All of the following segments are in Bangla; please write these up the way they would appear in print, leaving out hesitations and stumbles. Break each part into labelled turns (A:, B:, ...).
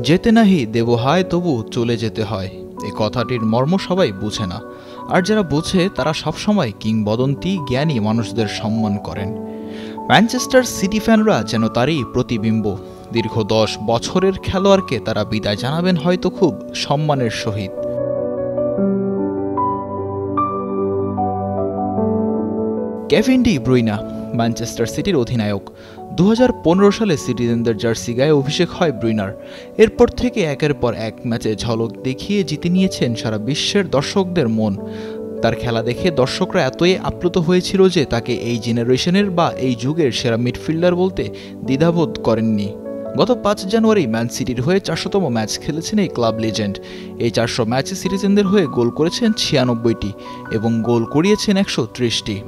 A: যেতে নাহি দেব হায় তবু চলে যেতে হয়, এই কথাটির মর্ম সবাই বুঝে না। আর যারা বোঝে তারা সবসময় কিংবদন্তি জ্ঞানী মানুষদের সম্মান করেন। ম্যানচেস্টার সিটি ফ্যানরা যেন তারই প্রতিবিম্ব। দীর্ঘ 10 বছরের খেলোয়াড়কে তারা বিদায় জানাবেন হয়তো খুব সম্মানের সহিত। কেভিন ডি ব্রুইনা ম্যানচেস্টার সিটির অধিনায়ক। 2015 সালে সিটিজেনদের জার্সি গায়ে অভিষেক হয় ব্রুইনার। এরপর থেকে একের পর এক ম্যাচে ঝলক দেখিয়ে জিতে নিয়েছেন সারা বিশ্বের দর্শকদের মন। তার খেলা দেখে দর্শকরা এতই আপ্লুত হয়েছিল যে তাকে এই জেনারেশনের বা এই যুগের সেরা মিডফিল্ডার বলতে দ্বিধাবোধ করেননি। গত 5 জানুয়ারি ম্যান সিটির হয়ে 400তম ম্যাচ খেলেছেন এই ক্লাব লিজেন্ড। এই 400 ম্যাচে সিটিজেনদের হয়ে গোল করেছেন 96টি এবং গোল করিয়েছেন 130টি।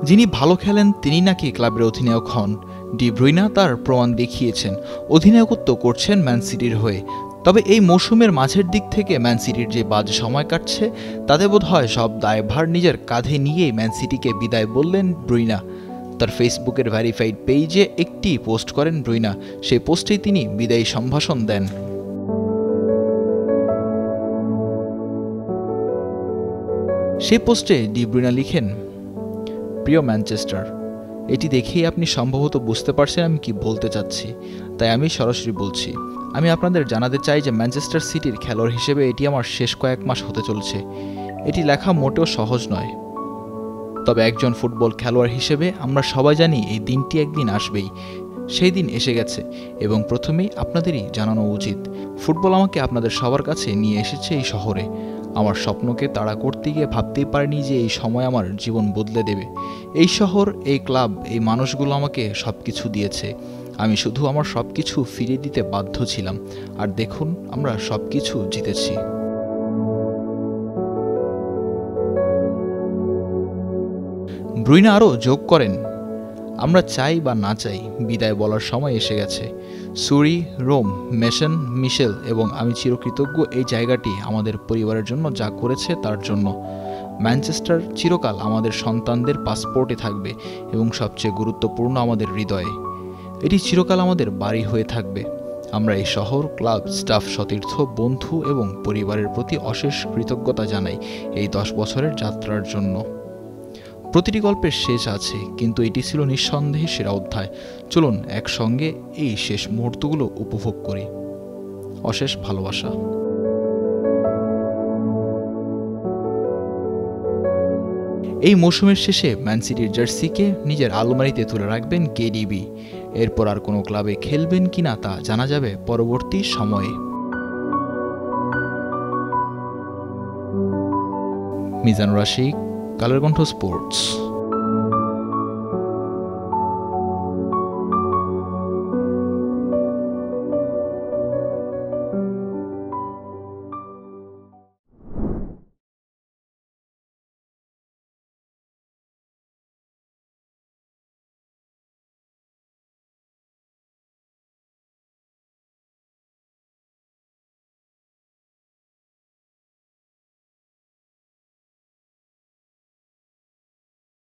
A: যিনি ভালো খেলেন তিনি নাকি ক্লাবের অধিনায়ক হন। ডি ব্রুইনা তার প্রমাণ দেখিয়েছেন, অধিনায়কত্ব করছেন ম্যান সিটির হয়ে। তবে এই মৌসুমের মাঝের দিক থেকে ম্যান সিটির যে বাজে সময় কাটছে তাতে বোধহয় সব দায়ভার নিজের কাঁধে নিয়েই ম্যান সিটিকে বিদায় বললেন ব্রুইনা। তার ফেসবুকের ভেরিফাইড পেজে একটি পোস্ট করেন ব্রুইনা। সেই পোস্টেই তিনি বিদায়ী সম্ভাষণ দেন। সেই পোস্টে ডি ব্রুইনা লিখেন, প্রিয় ম্যানচেস্টার, এটি দেখেই আপনি সম্ভবত বুঝতে পারছেন আমি কি বলতে চাচ্ছি, তাই আমি সরাসরি বলছি। আমি আপনাদের জানাতে চাই যে ম্যানচেস্টার সিটির খেলোয়াড় হিসেবে এটি আমার শেষ কয়েক মাস হতে চলছে। এটি লেখা মোটেও সহজ নয়, তবে একজন ফুটবল খেলোয়াড় হিসেবে আমরা সবাই জানি এই দিনটি একদিন আসবেই। সেই দিন এসে গেছে এবং প্রথমেই আপনাদেরই জানানো উচিত, ফুটবল আমাকে আপনাদের সবার কাছে নিয়ে এসেছে এই শহরে। আমার স্বপ্নকে তাড়া করতে গিয়ে ভাবতেই পারিনি যে এই সময় আমার জীবন বদলে দেবে। এই শহর, এই ক্লাব, এই মানুষগুলো আমাকে সব কিছু দিয়েছে। আমি শুধু আমার সব কিছু ফিরিয়ে দিতে বাধ্য ছিলাম। আর দেখুন, আমরা সব কিছু জিতেছি। ব্রুইনা আরও যোগ করেন, আমরা চাই বা না চাই বিদায় বলার সময় এসে গেছে। সুরি, রোম, মেসন, মিশেল এবং আমি চিরকৃতজ্ঞ এই জায়গাটি আমাদের পরিবারের জন্য যা করেছে তার জন্য। ম্যানচেস্টার চিরকাল আমাদের সন্তানদের পাসপোর্টে থাকবে এবং সবচেয়ে গুরুত্বপূর্ণ আমাদের হৃদয়ে। এটি চিরকাল আমাদের বাড়ি হয়ে থাকবে। আমরা এই শহর, ক্লাব, স্টাফ, সতীর্থ, বন্ধু এবং পরিবারের প্রতি অশেষ কৃতজ্ঞতা জানাই এই 10 বছরের যাত্রার জন্য। প্রতিটি গল্পের শেষ আছে, কিন্তু এটি ছিল নিঃসন্দেহে সেরা অধ্যায়। চলুন একসঙ্গে এই শেষ মুহূর্তগুলো উপভোগ করি। অশেষ ভালোবাসা। এই মৌসুমের শেষে ম্যান সিটির জার্সিকে নিজের আলমারিতে তুলে রাখবেন কেডিবি। এরপর আর কোনো ক্লাবে খেলবেন কিনা তা জানা যাবে পরবর্তী সময়ে। মিজানুর রাশিক, কালের কণ্ঠ স্পোর্টস।